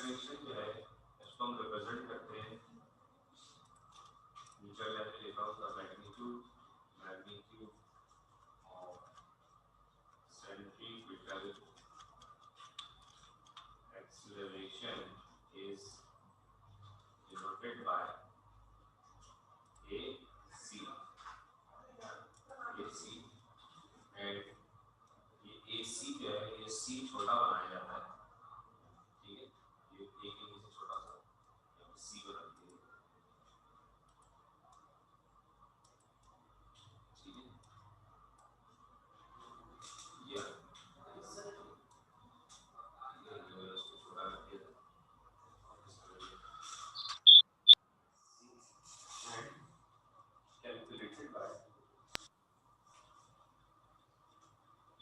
Expression जो है इसको हम रिप्रेजेंट करते हैं नीचे मैंने लिखा होगा magnitude of centrifugal acceleration is denoted by AC and ये AC जो है ये C छोटा बनाया जाता है, ठीक है, ये A के नीचे छोटा सा C बना दिया, ठीक है, ये इसको छोटा कर दिया and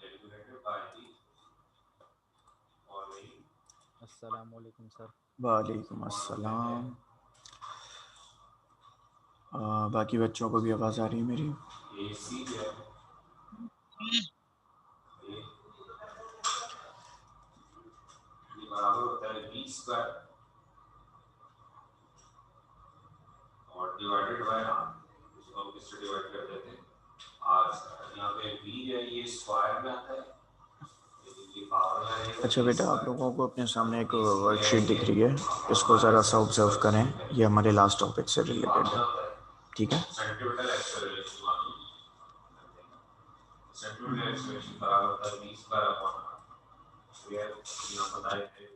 calculated by the following. अस्सलाम वालेकुम सर। वालेकुम अस्सलाम। बाकी बच्चों को भी आवाज़ आ रही है मेरी? AC जो है ये बराबर होता है V स्क्वायर और डिवाइडेड बाय R, इसको हम किससे डिवाइड कर देते हैं R स्क्वायर। यहाँ पे V है ये स्क्वायर में आता है, ये पावर में है। अच्छा बेटा, आप लोगों को अपने सामने एक वर्कशीट दिख रही है, इसको ज़रा सा ऑब्जर्व करें, ये हमारे लास्ट टॉपिक से रिलेटेड है, ठीक है? सेंट्रीफ्यूगल एक्सेलरेशन मालूम, सेंट्रीफ्यूगल एक्सेलरेशन बराबर होता है V स्क्वायर अपॉन R। ये यहाँ बताए थे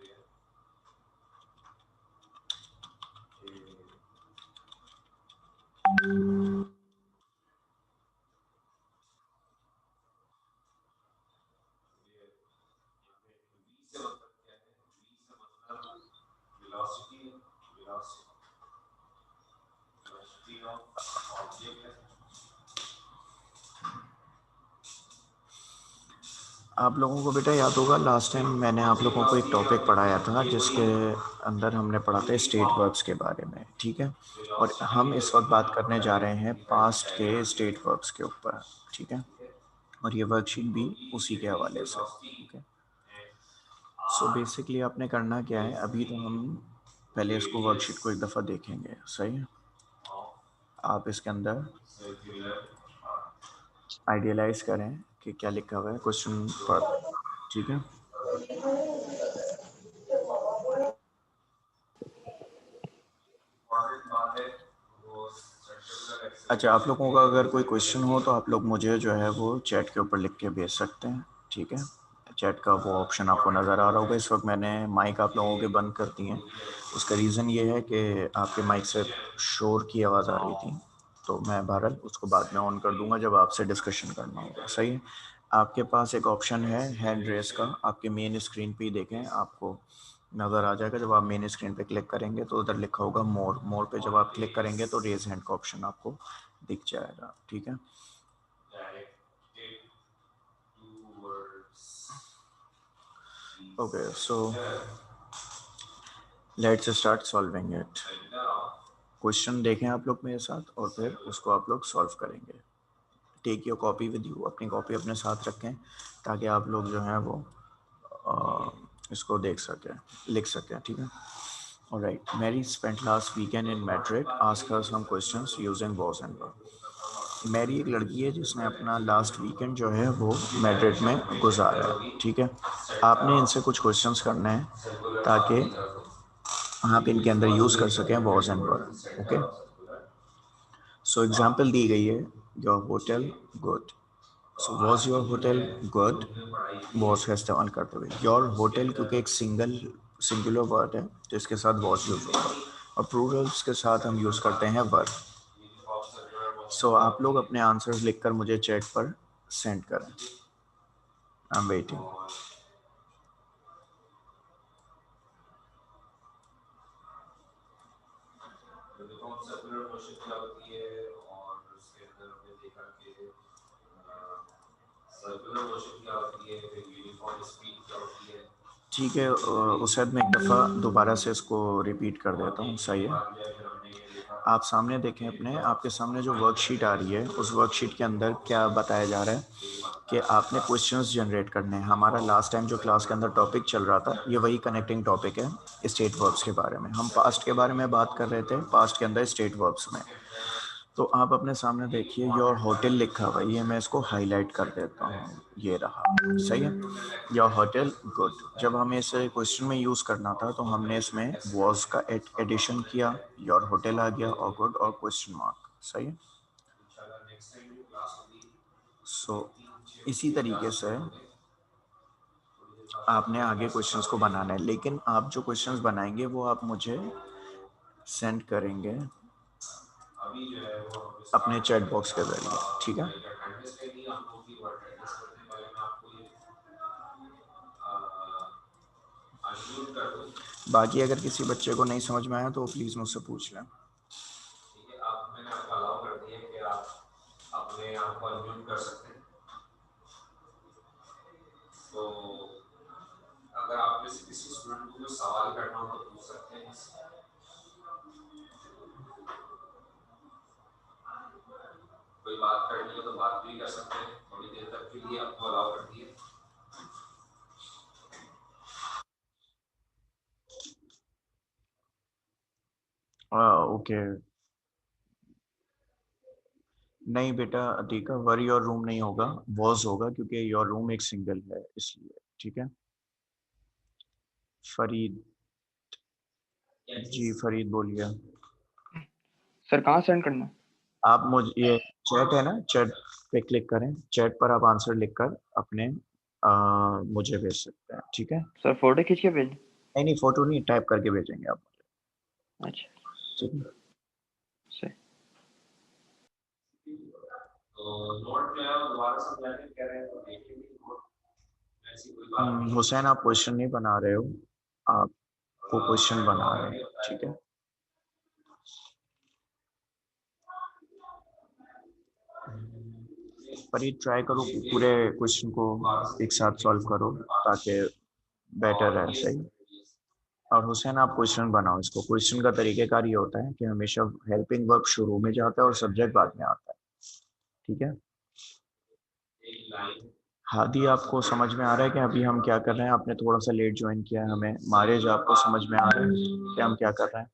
velocity of object है। आप लोगों को बेटा याद होगा लास्ट टाइम मैंने आप लोगों को एक टॉपिक पढ़ाया था जिसके अंदर हमने पढ़ा था स्टेट वर्ब्स के बारे में, ठीक है? और हम इस वक्त बात करने जा रहे हैं पास्ट के स्टेट वर्ब्स के ऊपर, ठीक है? और ये वर्कशीट भी उसी के हवाले से, ठीक है? सो बेसिकली आपने करना क्या है, अभी तो हम पहले इसको वर्कशीट को एक दफ़ा देखेंगे, सही है? आप इसके अंदर आइडियलाइज करें कि क्या लिखा हुआ है क्वेश्चन पर, ठीक है? अच्छा, आप लोगों का अगर कोई क्वेश्चन हो तो आप लोग मुझे जो है वो चैट के ऊपर लिख के भेज सकते हैं, ठीक है? चैट का वो ऑप्शन आपको नज़र आ रहा होगा। इस वक्त मैंने माइक आप लोगों के बंद कर दिए हैं, उसका रीज़न ये है कि आपके माइक से शोर की आवाज़ आ रही थी, तो मैं बहरहाल उसको बाद में ऑन कर दूंगा जब आपसे डिस्कशन करना होगा, सही है? आपके पास एक ऑप्शन है हैंड रेस का, आपके मेन स्क्रीन पे ही देखें, आपको नज़र आ जाएगा। जब आप मेन स्क्रीन पे क्लिक करेंगे तो उधर लिखा होगा मोर, मोर पे जब आप क्लिक करेंगे तो रेज हैंड का ऑप्शन आपको दिख जाएगा, ठीक है? Okay, so let's start solving it. Question देखें आप लोग मेरे साथ और फिर उसको आप लोग सॉल्व करेंगे। Take your copy with you, अपनी कॉपी अपने साथ रखें ताकि आप लोग जो हैं वो इसको देख सकें, लिख सकें, ठीक है? Alright, Mary spent last weekend in Madrid. Ask her some questions using was and were. Mary एक लड़की है जिसने अपना लास्ट वीकेंड जो है वो मैड्रिड में गुजारा है, ठीक है? आपने इनसे कुछ क्वेश्चंस करने हैं ताकि आप इनके अंदर यूज़ कर सकें was and were, okay? So example दी गई है, your hotel good. So was your hotel good, was का इस्तेमाल करते हुए योर होटल, क्योंकि एक सिंगुलर वर्ड है तो इसके साथ वॉज यूज होगा, और प्लूरल्स के साथ हम यूज़ करते हैं वर। सो आप लोग अपने आंसर्स लिखकर मुझे चैट पर सेंड करें। I am waiting. ठीक है, उसैद मैं एक दफ़ा दोबारा से इसको रिपीट कर देता हूँ, सही है? आप सामने देखें अपने, आपके सामने जो वर्कशीट आ रही है उस वर्कशीट के अंदर क्या बताया जा रहा है कि आपने क्वेश्चंस जनरेट करने हैं। हमारा लास्ट टाइम जो क्लास के अंदर टॉपिक चल रहा था ये वही कनेक्टिंग टॉपिक है स्टेट वर्ब्स के बारे में। हम पास्ट के बारे में बात कर रहे थे, पास्ट के अंदर स्टेट वर्ब्स में। तो आप अपने सामने देखिए योर होटल लिखा हुआ है, ये मैं इसको हाईलाइट कर देता हूँ, ये रहा, सही है। Your hotel good. जब हमें इसे क्वेश्चन में यूज़ करना था तो हमने इसमें वॉज का एडिशन किया, योर होटल आ गया और गुड और क्वेश्चन मार्क, सही है। सो इसी तरीके से आपने आगे क्वेश्चंस को बनाना है, लेकिन आप जो क्वेश्चंस बनाएंगे वो आप मुझे सेंड करेंगे अपने चैट बॉक्स के जरिए, ठीक है। बाकी अगर किसी बच्चे को नहीं समझ में आया तो प्लीज़ मुझसे पूछ लें। अपने आप को अनम्यूट कर सकते हैं। तो अगर आप में से किसी स्टूडेंट को कोई सवाल करना हो तो पूछ सकते हैं। कोई बात करनी हो तो बात भी कर सकते हैं, थोड़ी देर तक के लिए आपको अलाउ कर दिए। ओके नहीं बेटा अतीका, वर योर रूम नहीं होगा, वॉज होगा, क्योंकि योर रूम एक सिंगल है इसलिए, ठीक है। फरीद जी, फरीद बोलिए। सर कहाँ सेंड करना है? आप मुझे ये चैट है ना, चैट पे क्लिक करें, चैट पर आप आंसर लिखकर अपने मुझे भेज सकते हैं, ठीक है। सर फोटो खींच के भेज? नहीं फोटो नहीं, टाइप करके भेजेंगे आप मुझे, अच्छा ठीक है। सर तो नोट जो है वो दोबारा समझाने कह रहे हैं तो देखेंगे नोट, ऐसी कोई बात नहीं। हुसैन आप क्वेश्चन नहीं बना रहे हो, आपको क्वेश्चन बना रहे हैं, ठीक है। फरीद ट्राई करो पूरे क्वेश्चन को एक साथ सॉल्व करो ताकि बेटर रहे, सही। और हुसैन आप क्वेश्चन बनाओ इसको। क्वेश्चन का तरीकेकार ये होता है कि हमेशा हेल्पिंग वर्ब शुरू में जाता है और सब्जेक्ट बाद में आता है, ठीक है। हादी आपको समझ में आ रहा है कि अभी हम क्या कर रहे हैं? आपने थोड़ा सा लेट ज्वाइन किया है हमें। मारेज आपको समझ में आ रहा है कि हम क्या कर रहे हैं?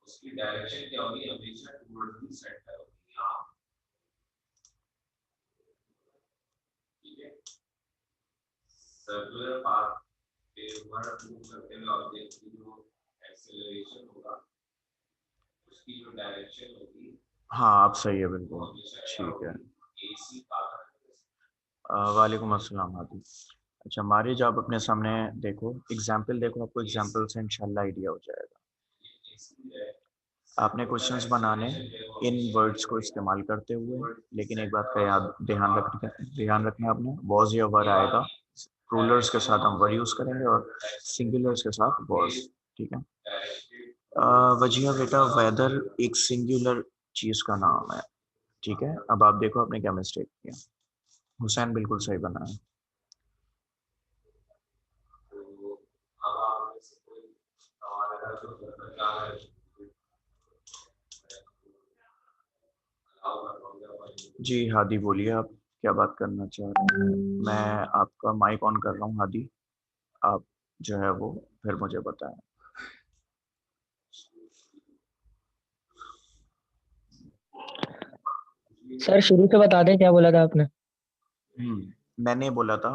उसकी डायरेक्शन क्या होगी? हमेशा टुवर्ड्स द सेंटर होगी, यहाँ, ठीक है। सर्कुलर पाथ पे ऊपर मूव करते हुए ऑब्जेक्ट की जो एक्सेलरेशन होगा उसकी जो डायरेक्शन होगी, हाँ आप सही है बिल्कुल, ठीक है। AC path. वालेकुम अस्सलाम हादी। अच्छा मारिज आप अपने सामने देखो, एग्जाम्पल देखो, आपको एग्जाम्पल से इंशाल्लाह आइडिया हो जाएगा। आपने क्वेश्चंस बनाने इन वर्ड्स को इस्तेमाल करते हुए, लेकिन एक बात का ध्यान रखना आपने, वॉज या वर आएगा। प्लूरल्स के साथ हम वर यूज करेंगे और सिंगुलर्स के साथ वॉज, ठीक है। वजिया बेटा वेदर एक सिंगुलर चीज का नाम है, ठीक है। अब आप देखो आपने क्या मिस्टेक किया। हुसैन बिल्कुल सही बना है। जी हादी बोलिए, आप क्या बात करना चाह रहे हैं? मैं आपका माइक ऑन कर रहा हूँ हादी, आप जो है वो फिर मुझे बताएं। सर शुरू से बता दें क्या बोला था आपने? मैंने बोला था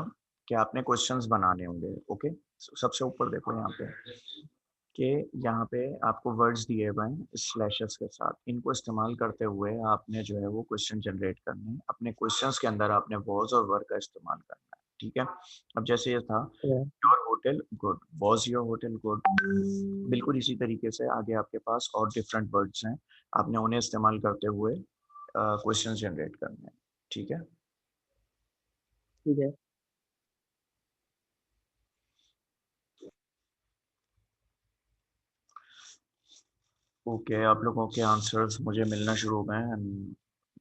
कि आपने क्वेश्चंस बनाने होंगे, ओके। सबसे ऊपर देखो यहाँ पे कि यहाँ पे आपको वर्ड्स दिए हुए हैं स्लैशेस के साथ, इनको इस्तेमाल करते हुए आपने जो है वो क्वेश्चन जनरेट करने हैं। अपने क्वेश्चंस के अंदर आपने वॉज और वर का इस्तेमाल करना है, ठीक है। अब जैसे ये था your hotel good, was your hotel good, बिल्कुल इसी तरीके से आगे आपके पास और डिफरेंट वर्ड्स हैं, आपने उन्हें इस्तेमाल करते हुए क्वेश्चन जनरेट करने हैं, ठीक है। ठीक है। ओके आप लोगों के आंसर्स मुझे मिलना शुरू हो गए हैं,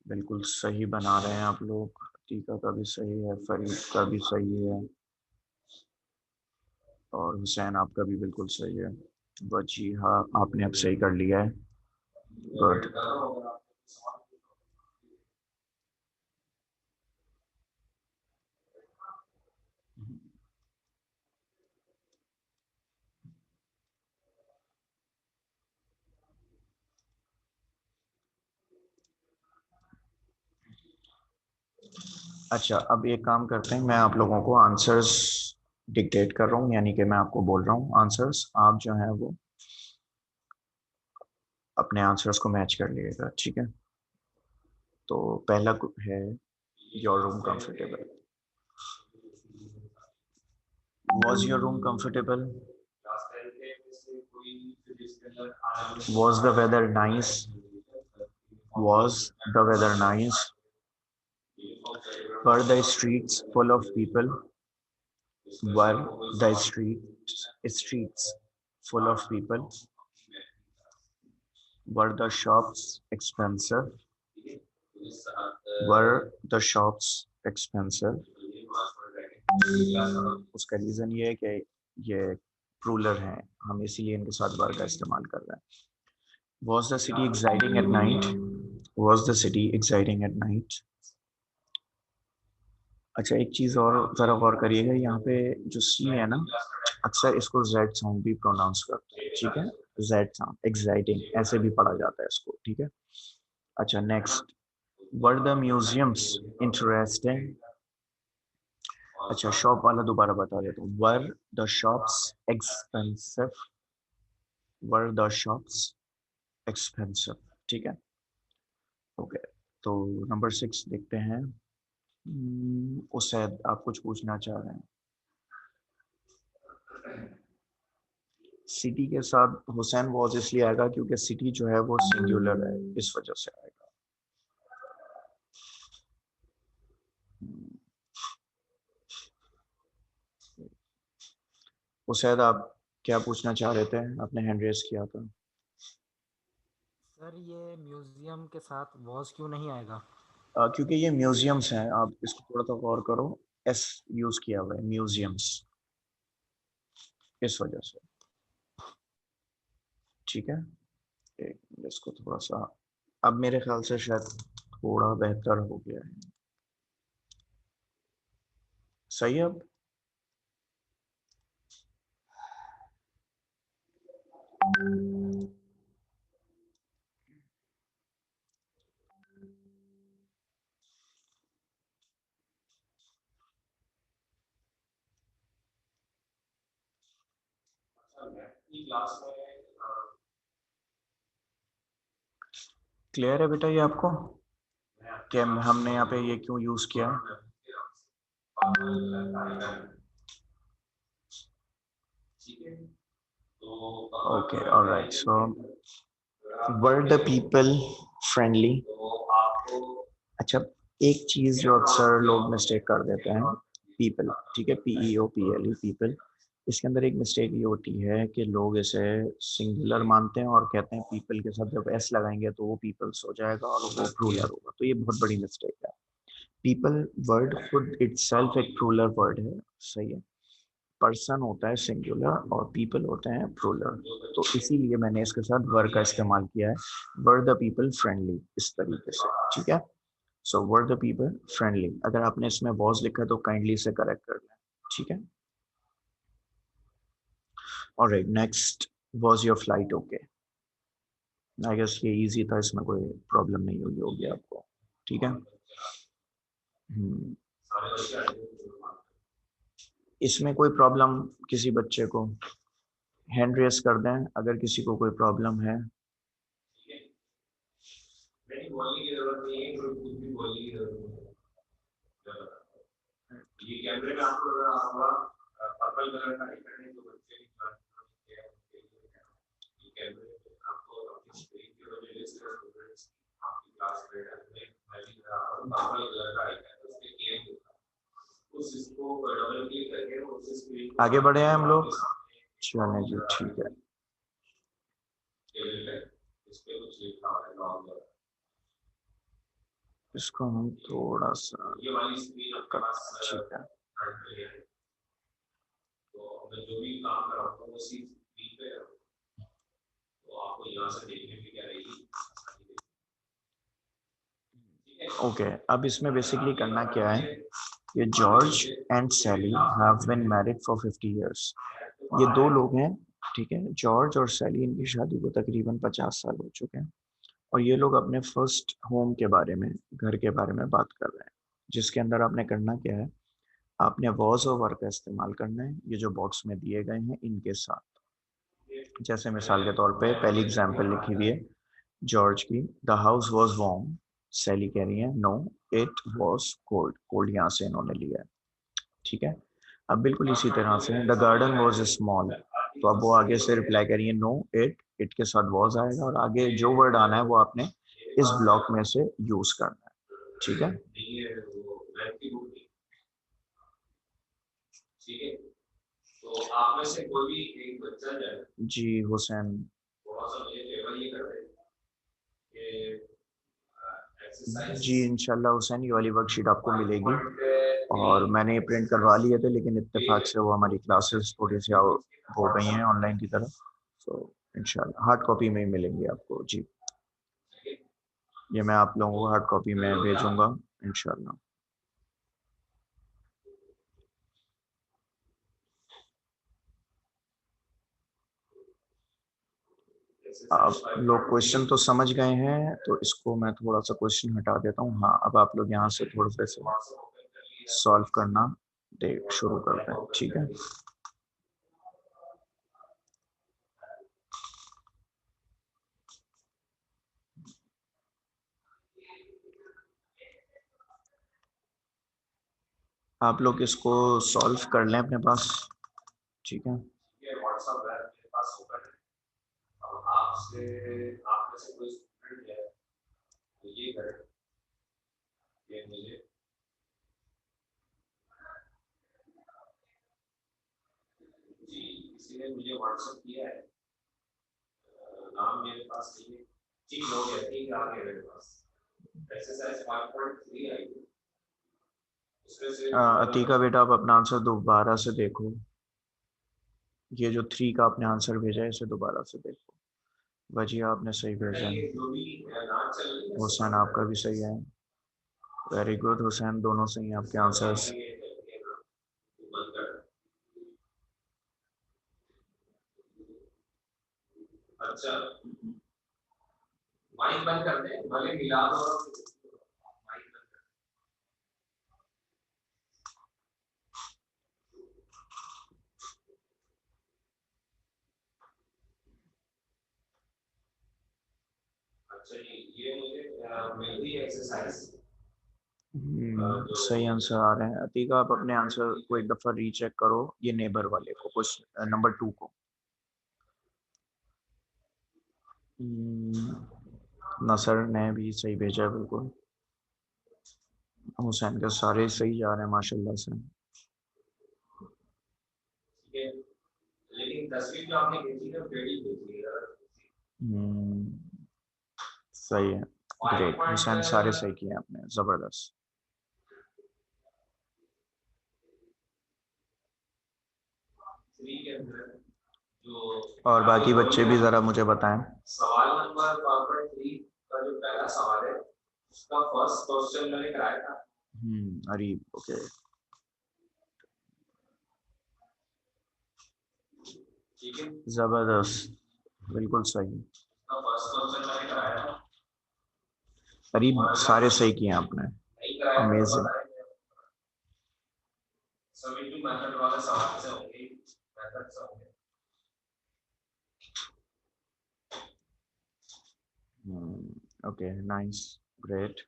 बिल्कुल सही बना रहे हैं आप लोग। टीका का भी सही है, फरीद का भी सही है और हुसैन आपका भी बिल्कुल सही है। जी हाँ आपने अब सही कर लिया है। गुड। अच्छा, अब एक काम करते हैं, मैं आप लोगों को आंसर्स डिक्टेट कर रहा हूँ, यानी कि मैं आपको बोल रहा हूँ आंसर्स, आप जो है वो अपने आंसर्स को मैच कर लीजिएगा, ठीक है। तो पहला है your room comfortable. Was your room comfortable? Was the weather nice? Was the weather nice? Were the streets full of people? Were the streets full of people? Were the shops expensive? Were the shops expensive? उसका reason ये है कि ये प्रूलर हैं, हम इसीलिए इनके साथ वर का इस्तेमाल कर रहे हैं। Was the city exciting at night? Was the city exciting at night? अच्छा, एक चीज और जरा गौर करिएगा, यहाँ पे जो सी है ना, अक्सर इसको जेड साउंड भी प्रोनाउंस करते हैं, ठीक है। जेड साउंड, एक्साइटिंग ऐसे भी पढ़ा जाता है इसको, ठीक है। अच्छा, next, were the museums interesting? अच्छा, शॉप वाला दोबारा बता देता हूँ, were the shops expensive? Were the shops expensive, ठीक है। ओके, तो नंबर 6 देखते हैं। उससे आप कुछ पूछना चाह रहे हैं? सिटी के साथ हुसैन वॉज इसलिए आएगा क्योंकि सिटी जो है वो सिंगुलर है, इस वजह से आएगा। हुसैन, आप क्या पूछना चाह रहे थे? आपने हैंड रेस किया था। सर ये म्यूजियम के साथ वॉज क्यों नहीं आएगा? क्योंकि ये म्यूजियम्स हैं, आप इसको थोड़ा सा गौर करो, एस यूज किया हुआ है, म्यूजियम्स, इस वजह से, ठीक है। इसको थोड़ा सा, अब मेरे ख्याल से शायद थोड़ा बेहतर हो गया है, सही है अब? क्लियर है बेटा ये आपको, कि हमने यहाँ पे ये क्यों यूज किया है? Okay, alright, so were the people friendly? अच्छा, एक चीज जो अक्सर लोग मिस्टेक कर देते हैं, पीपल, ठीक है, PEOPLE, पीपल, इसके अंदर एक मिस्टेक ये होती है कि लोग इसे सिंगुलर मानते हैं और कहते हैं पीपल के साथ जब एस लगाएंगे तो वो पीपल्स हो जाएगा और वो प्लूरल होगा, तो ये बहुत बड़ी मिस्टेक है। पीपल वर्ड खुद इटसेल्फ एक प्लूरल वर्ड है, सही है। पर्सन होता है सिंगुलर और पीपल होते हैं प्लूरल, तो इसीलिए मैंने इसके साथ वर का इस्तेमाल किया है, वर द पीपल फ्रेंडली, इस तरीके से, ठीक है। सो वर द पीपल फ्रेंडली, अगर आपने इसमें वॉज लिखा तो काइंडली से करेक्ट कर लें, ठीक है। Alright, next, was your flight okay? I guess ये इजी था, इसमें कोई प्रॉब्लम नहीं हुई होगी आपको, ठीक है। इसमें कोई प्रॉब्लम किसी बच्चे को? हैंड रेस कर दें अगर किसी को कोई प्रॉब्लम है। ये कैमरे में आपको अगर होगा पर्पल कलर का आइकन है तो बच्चे की क्लास में ये कैमरे आपको अपनी स्क्रीन के वजह से स्टूडेंट्स आपकी क्लास में पर्पल कलर का आइकन है, उसके गेम होगा, उस इसको डबल क्लिक करके उस स्क्रीन आगे बढ़े हैं हम लोग, चलिए जी, ठीक है। इस पे कुछ लिखा हुआ है लॉग, इसको हम थोड़ा सा, ये वाली स्क्रीन आपके पास, ठीक है। तो मैं जो भी काम कर रहा हूँ वो सीट स्क्रीन पे है, तो आपको यहाँ से देखने में क्या रहेगी, ओके अब इसमें बेसिकली करना क्या है, ये George and Sally have been married for 50 years. ये दो लोग हैं, ठीक है, जॉर्ज और सैली, इनकी शादी को तकरीबन 50 साल हो चुके हैं और ये लोग अपने फर्स्ट होम के बारे में, घर के बारे में बात कर रहे हैं, जिसके अंदर आपने करना क्या है, आपने वॉज और वर का इस्तेमाल करना है ये जो बॉक्स में दिए गए हैं इनके साथ। जैसे मिसाल के तौर पे पहली एग्जांपल लिखी हुई है जॉर्ज की, the house was warm, Sally कह रही है no it was cold, cold यहाँ से इन्होंने लिया है, ठीक है। अब बिल्कुल इसी तरह से द गार्डन वाज स्मॉल, तो अब वो आगे से रिप्लाई कर रही है नो इट के साथ वाज आएगा और आगे जो वर्ड आना है वो आपने इस ब्लॉक में से यूज करना है, ठीक है। ठीक है, तो आप में से कोई भी एक बच्चा जो है जी हुसैन, थोड़ा सा मुझे फेवर ये कर दे कि एक्सरसाइज जी इंशाल्लाह हुसैन ये वाली वर्कशीट आपको मिलेगी और मैंने प्रिंट करवा लिए थे लेकिन इत्तेफाक से वो हमारी क्लासेस थोड़ी सी हो गई हैं ऑनलाइन की तरफ, तो इंशाल्लाह हार्ड कॉपी में ही मिलेंगी आपको जी। ये मैं आप लोगों को हार्ड कॉपी में भेजूंगा इंशाल्लाह। आप लोग क्वेश्चन तो समझ गए हैं, तो इसको मैं थोड़ा सा क्वेश्चन हटा देता हूँ। हाँ अब आप लोग यहाँ से थोड़ा सा सॉल्व करना शुरू करते हैं, ठीक है। आप लोग इसको सॉल्व कर लें अपने पास, ठीक है। व्हाट्सएप मेरे पास ओपन है, अब आपसे आप में से कोई स्टूडेंट है तो ये करें कि मुझे जी किसी ने मुझे व्हाट्सएप किया है, नाम मेरे पास नहीं है, ठीक हो गया, ठीक आ गया मेरे पास एक्सरसाइज 5.3 आई है उसमें से अतीका बेटा आप अपना आंसर दोबारा से देखो, ये जो 3 का आपने आंसर भेजा है इसे दोबारा से देखो। वजिया आपने सही भेजा है, जो भी नाच चल रही है हुसैन आपका भी सही है, वेरी गुड हुसैन, दोनों सही हैं आपके आंसर्स। अच्छा माइक बंद कर दे, भले मिला दो माइक बंद कर। अच्छा ये मुझे मिल गई एक्सरसाइज, सही आंसर आ रहे हैं। अतीका आप अपने आंसर को एक दफा रीचेक करो, ये नेबर वाले को, क्वेश्चन नंबर 2 को। नसर ने भी सही भेजा है बिल्कुल, हुसैन के सारे सही जा रहे हैं माशाल्लाह से। ठीक है, लेकिन तस्वीर जो आपने भेजी है टेढ़ी भेजी है। सही है, ग्रेट हुसैन, सारे सही किए आपने, जबरदस्त। और बाकी बच्चे भी जरा मुझे बताएं। सवाल नंबर 5.3 का जो पहला सवाल है उसका फर्स्ट क्वेश्चन मैंने कराया था। अरीब, ओके ठीक है, जबरदस्त, बिल्कुल सही। उसका फर्स्ट क्वेश्चन मैंने कराया था, अरीब सारे सही किए आपने, नहीं कराया तो अमेजिंग। बताएंगे। सभी जो मेथड वाले सवाल से होंगे, मेथड से होंगे। Okay nice, great.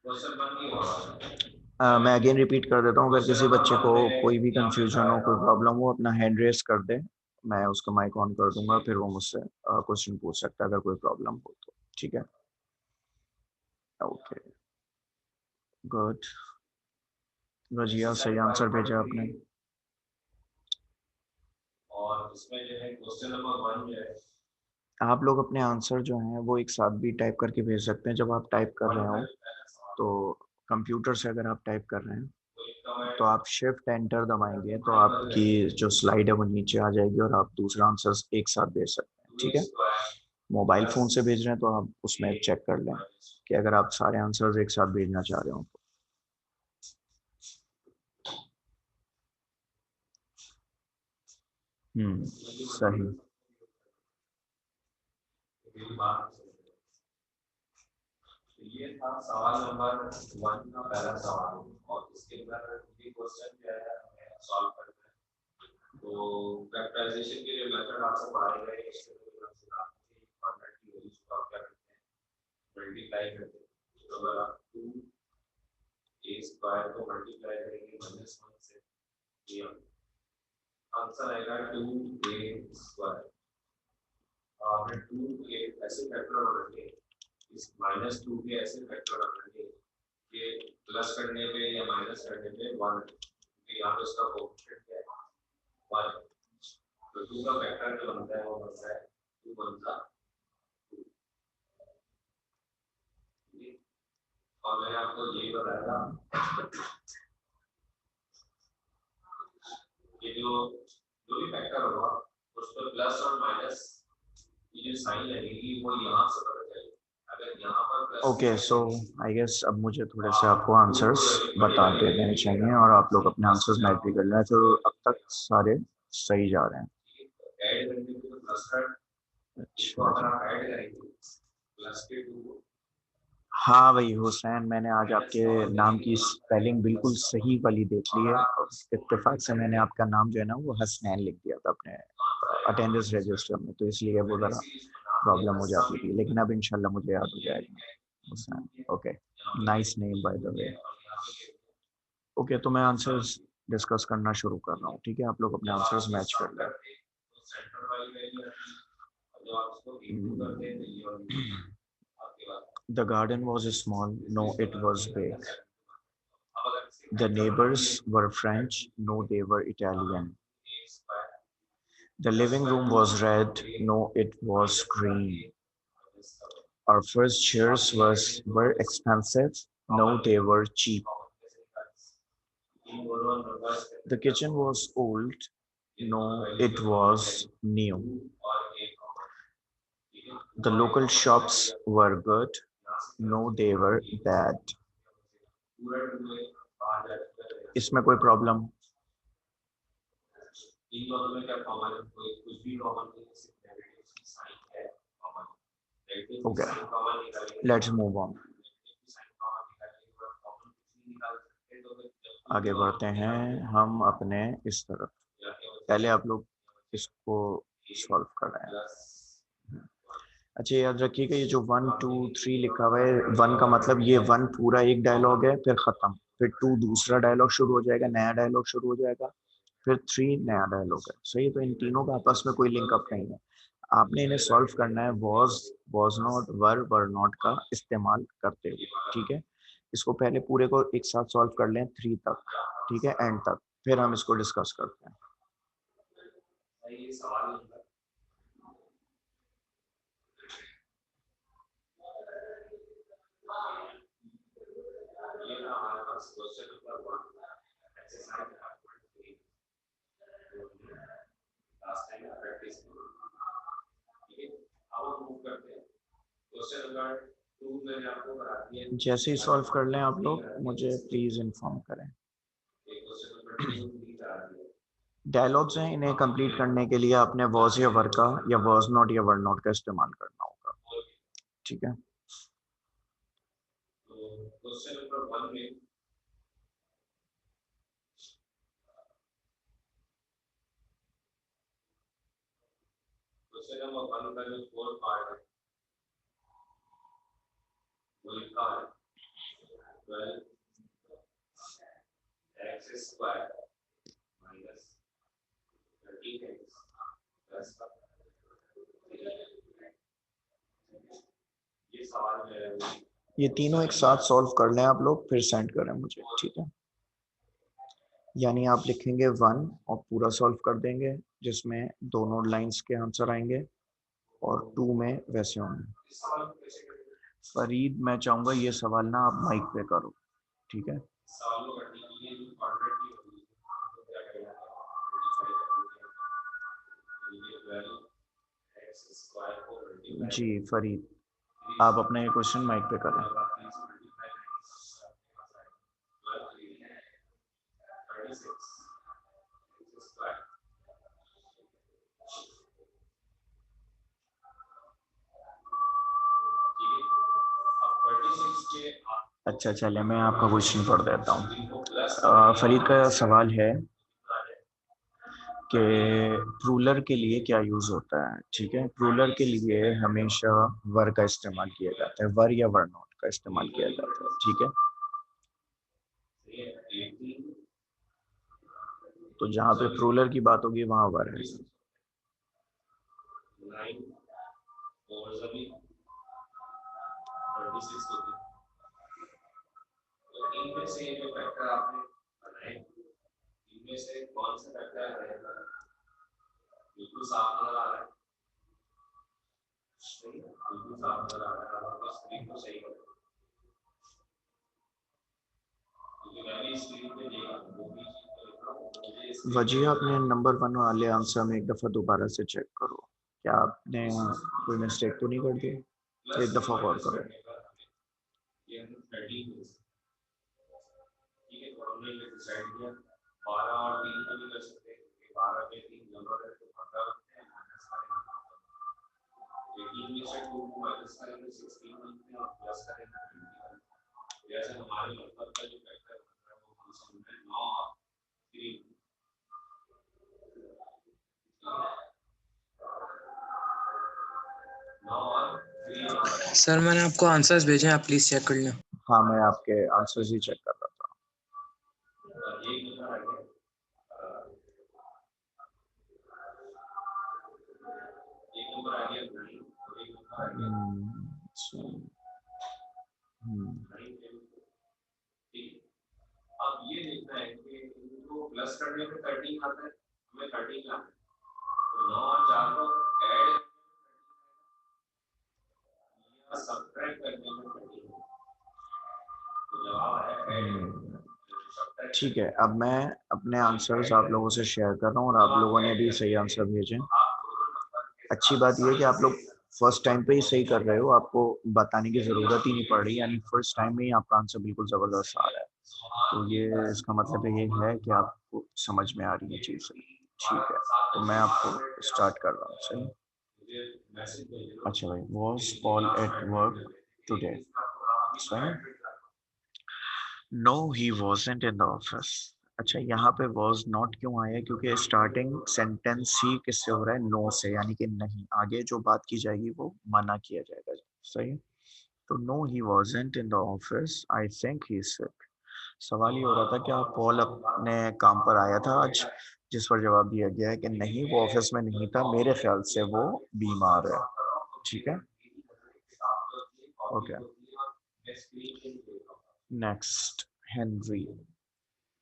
क्वेश्चन बन नहीं हो रहा। मैं अगेन रिपीट कर देता हूँ, अगर किसी बच्चे को कोई भी कंफ्यूजन हो, कोई प्रॉब्लम हो, अपना हैंड रेस कर दे, मैं उसका माइक ऑन कर दूंगा, फिर वो मुझसे क्वेश्चन पूछ सकता है अगर कोई प्रॉब्लम हो तो, ठीक है। ओके गुड, रजिया सही आंसर भेजा आपने। और इसमें जो है क्वेश्चन नंबर 1 जो है आप लोग अपने आंसर जो हैं वो एक साथ भी टाइप करके भेज सकते हैं जब आप टाइप कर रहे हो, तो कंप्यूटर से अगर आप टाइप कर रहे हैं तो इसका तो आप शिफ्ट एंटर दबाएंगे तो आपकी जो स्लाइड है वो नीचे आ जाएगी और आप दूसरा आंसर एक साथ भेज सकते हैं, ठीक है। मोबाइल फ़ोन से भेज रहे हैं तो आप उसमें चेक कर लें कि अगर आप सारे आंसर्स एक साथ भेजना चाह रहे हो तो। सही। ये था सवाल नंबर 1 का पहला सवाल और इसके अंदर ये क्वेश्चन जो है हमें सॉल्व करना है। तो फैक्टराइजेशन के लिए मेथड आपको पढ़ाए गए इसके लिए हम सिखाते हैं कॉन्टेंट की वैल्यूज को आप क्या करते हैं मल्टीप्लाई करते हैं। तो अगर आप 2a स्क्वायर को मल्टीप्लाई करेंगे -1 से ये आंसर आएगा 2a स्क्वायर। आपने 2a ऐसे फैक्टर बनाएंगे इस -2 के ऐसे फैक्टर बनाएंगे ये प्लस करने पे या माइनस करने पे 1 क्योंकि यहाँ पे इसका कोएफिशिएंट क्या है 1 तो 2 का फैक्टर जो बनता है वो बनता है 2 बनता 2 और मैंने आपको ये बताया था ये जो भी फैक्टर होगा उस पर प्लस और माइनस ये जो साइन लगेगी वो यहाँ से पता चलेगी। ओके सो आई गेस अब मुझे थोड़े से आपको आंसर्स बता देने चाहिए और आप लोग अपने आंसर्स मैच भी कर लें। तो अब तक सारे सही जा रहे हैं। अच्छा हाँ भाई हुसैन, मैंने आज आपके नाम की स्पेलिंग बिल्कुल सही वाली देख ली है। इत्तेफाक से मैंने आपका नाम जो है ना वो हसनैन लिख दिया था अपने अटेंडेंस रजिस्टर में, तो इसलिए वो ज़रा प्रॉब्लम हो जाती थी, लेकिन अब इंशाल्लाह मुझे याद हो जाएगा Hussain. Okay, nice name by the way. Okay, तो मैं आंसर्स डिस्कस करना शुरू कर रहा हूँ, ठीक है। आप लोग अपने आंसर्स मैच कर लें। The garden was small, no, it was big. The neighbors were French, no, they were Italian. The living room was red, no, it was green. Our first chairs were expensive, no, they were cheap. The kitchen was old, no, it was new. The local shops were good, no, they were bad. इसमें कोई problem? Okay, let's move on. आगे बढ़ते हैं हम अपने इस तरफ। पहले आप लोग इसको सॉल्व कर रहे हैं। अच्छा, याद रखिएगा ये जो 1 2 3 लिखा हुआ है, 1 का मतलब ये 1 पूरा एक डायलॉग है, फिर खत्म, फिर 2 दूसरा डायलॉग शुरू हो जाएगा, नया डायलॉग शुरू हो जाएगा, फिर 3 नया डायलॉग है। सही, तो इन तीनों का आपस में कोई लिंकअप नहीं है। आपने इन्हें सॉल्व करना है वॉज नॉट, वर नॉट का इस्तेमाल करते हुए, ठीक है। इसको पहले पूरे को एक साथ सॉल्व कर लें 3 तक, ठीक है, एंड तक, फिर हम इसको डिस्कस करते हैं। जैसे ही सॉल्व कर लें आप लोग मुझे प्लीज इन्फॉर्म करें। डायलॉग्स हैं, इन्हें कंप्लीट करने के लिए आपने वॉज या वर का या वॉज नॉट या वर नॉट का इस्तेमाल करना होगा, ठीक है। क्वेश्चन नंबर 1 का जो 4 पार्ट है वो लिखा है 12x square minus 13x plus ये सवाल है। ये तीनों एक साथ सॉल्व कर लें आप लोग, फिर सेंड करें मुझे, ठीक है। यानी आप लिखेंगे 1 और पूरा सॉल्व कर देंगे, जिसमें दोनों लाइंस के आंसर आएंगे, और 2 में वैसे होंगे। फरीद, मैं चाहूँगा ये सवाल ना आप माइक पे करो, ठीक है। सॉल्व करने के लिए जो कॉन्ट्रैक्ट की होगी तो क्या करेंगे, मल्टीप्लाई करेंगे ये वैल्यू x स्क्वायर को मल्टीप्लाई जी फरीद, आप अपना ये क्वेश्चन माइक पे करें। अच्छा चलिए मैं आपका क्वेश्चन पढ़ देता हूँ। फरीद का सवाल है कि रूलर के लिए क्या यूज होता है। ठीक है, रूलर के लिए हमेशा वर का इस्तेमाल किया जाता है, वर या वर नॉट का इस्तेमाल किया जाता है। ठीक है, तो जहाँ पे रूलर की बात होगी वहां वर है। इनमें से जो फैक्टर आपने बनाए इनमें से कौन सा फैक्टर रहेगा, बिल्कुल साफ नजर आ रहा है, बिल्कुल साफ नजर आ रहा है, आपको स्क्रीन को सही करो क्योंकि मैं भी स्क्रीन पे देखा वो भी चीज को लिख रहा हूं। वजह आपने नंबर 1 वाले आंसर में एक दफा दोबारा से चेक करो, क्या आपने कोई मिस्टेक तो नहीं कर दी? तो एक दफा और करो। ये 13 ठीक है, तो हमने ये डिसाइड किया 12 और 3 को भी कर सकते हैं, 12 में 3 नंबर है तो पता होते हैं माइनस करेंगे, 18 में से 2 को माइनस करेंगे, 16 में और प्लस करेंगे 20। जैसे हमारे मतलब का जो फैक्टर बन रहा है वो फंक्शन में 9 और 3 सर मैंने आपको आंसर्स भेजे हैं, आप प्लीज चेक कर लें। हाँ मैं आपके आंसर्स ही चेक कर रहा था। अब ये देखना है कि इनको प्लस करने में 13 आता है, हमें 13 लाना है, तो 9 और 4 को ऐड या सब्ट्रैक्ट करने में 13, तो जवाब है ऐड। ठीक है, अब मैं अपने आंसर्स आप लोगों से शेयर कर रहा हूँ और आप लोगों ने भी सही आंसर भेजे। अच्छी बात यह है कि आप लोग फर्स्ट टाइम पे ही सही कर रहे हो, आपको बताने की ज़रूरत ही नहीं पड़ रही, यानी फर्स्ट टाइम में ही आपका आंसर बिल्कुल ज़बरदस्त आ रहा है। तो ये इसका मतलब ये है कि आपको समझ में आ रही है चीज़ें। ठीक है, तो मैं आपको स्टार्ट कर रहा हूँ। सही, अच्छा भाई, was Paul at work today? सही, no he wasn't in the office. अच्छा, यहाँ पे वॉज नॉट क्यों आया? क्योंकि स्टार्टिंग सेंटेंस ही किससे हो रहा है? नो से, यानी कि नहीं। आगे जो बात की जाएगी वो मना किया जाएगा। सही, तो no he wasn't in the office, I think he is sick. सवाल ये हो रहा था क्या पॉल अपने काम पर आया था आज, जिस पर जवाब दिया गया है कि नहीं वो ऑफिस में नहीं था, मेरे ख्याल से वो बीमार है। ठीक है, okay. Next, Henry,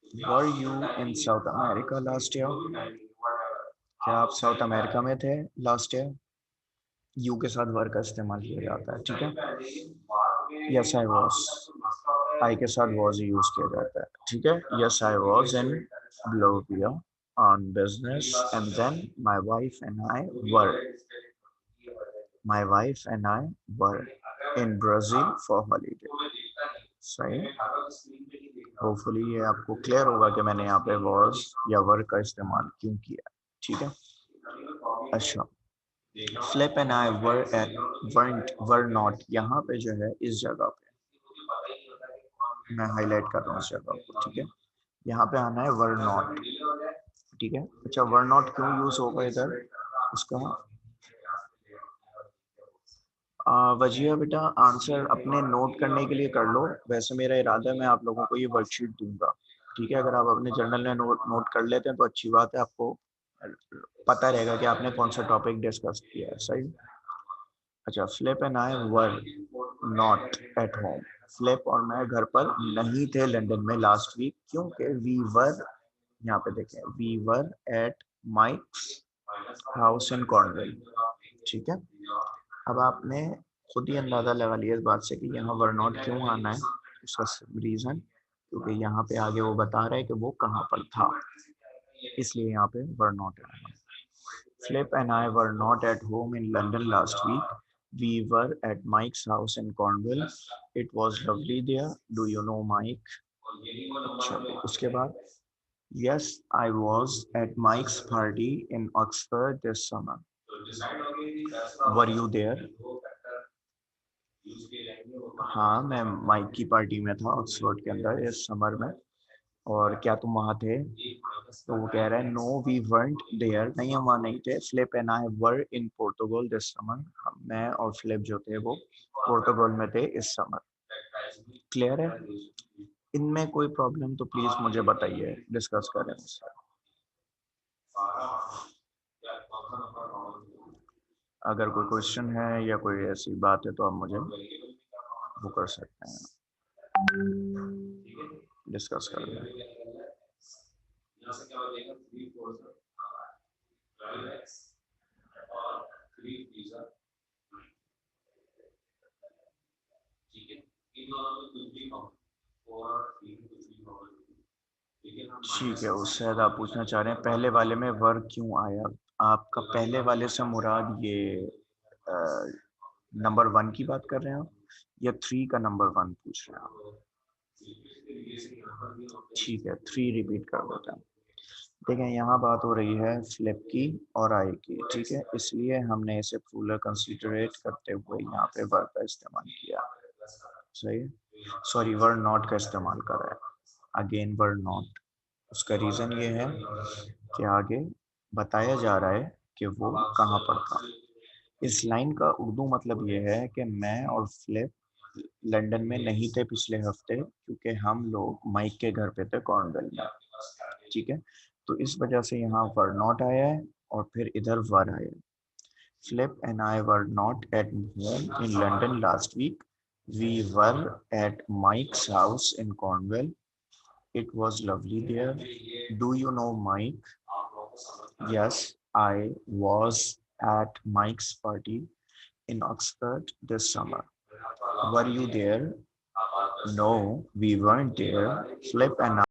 were you in south America last year? क्या आप साउथ अमेरिका में थे लास्ट ईयर? यू के साथ वर का इस्तेमाल किया जाता है। ठीक है, यस आई वॉज, आई के साथ वॉज यूज किया जाता है। ठीक है, yes I was in Bolivia on business, and then my wife and I were in Brazil for holiday. सही, होपफुली ये आपको क्लियर होगा कि मैंने यहाँ पे was या were का इस्तेमाल क्यों किया। ठीक है, अच्छा, Flip and I were not, यहाँ पे जो है इस जगह पे मैं हाईलाइट कर रहा हूँ इस जगह को। ठीक है, यहाँ पे आना है were not। ठीक है, अच्छा were not क्यों यूज होगा इधर? उसका वजिया बेटा आंसर अपने नोट करने के लिए कर लो। वैसे मेरा इरादा है मैं आप लोगों को ये वर्कशीट दूंगा। ठीक है, अगर आप अपने जर्नल में नोट कर लेते हैं तो अच्छी बात है, आपको पता रहेगा कि आपने कौन सा टॉपिक डिस्कस किया है। सही, अच्छा, Flip and I were not at home. Flip और मैं घर पर नहीं थे लंदन में लास्ट वीक, क्योंकि वी वर, यहाँ पे देखें, we were at Mike's house in Cornwall. ठीक है, अब आपने खुद ही अंदाजा लगा लिया इस बात से कि यहाँ वर नॉट क्यों आना है। उसका रीजन क्योंकि यहाँ पे आगे वो बता रहा है कि वो कहाँ पर था, इसलिए यहाँ पे वर नॉट आएगा। Flip and I were not at home in London last week. We were at Mike's house in Cornwall. It was lovely there. Do you know Mike? चलो उसके बाद Yes, I was at Mike's party in Oxford this summer. Were you there? हाँ, मैं mic की party में था Oxford के अंदर इस समर में, और क्या तुम वहाँ थे? तो वो कह रहा है नो वी वर्ंट देयर, नहीं हम वहाँ नहीं थे। Flip and I were in Portugal this summer, मैं और फ्लिप जो थे वो पोर्टुगल में थे इस समर। क्लियर है? इनमें कोई प्रॉब्लम तो प्लीज मुझे बताइए, डिस्कस करें उससे। अगर कोई क्वेश्चन है या कोई ऐसी बात है तो आप मुझे वो कर सकते हैं, डिस्कस कर लें। ठीक है, उससे शायद आप पूछना चाह रहे हैं पहले वाले में वर क्यों आया। आपका पहले वाले से मुराद ये नंबर 1 की बात कर रहे हैं आप, या 3 का नंबर 1 पूछ रहे हैं आप? ठीक है, 3 रिपीट कर देता हूँ। देखें, यहाँ बात हो रही है फ्लिप की और आई की, ठीक है, इसलिए हमने इसे प्लूरल कंसीडरेट करते हुए यहाँ पे वर का इस्तेमाल किया। सही है, सॉरी वर नॉट का इस्तेमाल कर रहा है, अगेन वर नॉट। उसका रीज़न ये है कि आगे बताया जा रहा है कि वो कहाँ पर था। इस लाइन का उर्दू मतलब ये है कि मैं और फ्लिप लंदन में नहीं थे पिछले हफ्ते, क्योंकि हम लोग माइक के घर पे थे कॉर्नवेल में, ठीक है। तो इस वजह से यहाँ वर नॉट आया है और फिर इधर वर आया है। Flip and I were not at home in London last week. We were at Mike's house in Cornwall. It was lovely there. Do you know Mike? Yes, I was at Mike's party in Oxford this summer. Were you there? No, we weren't there. Flip and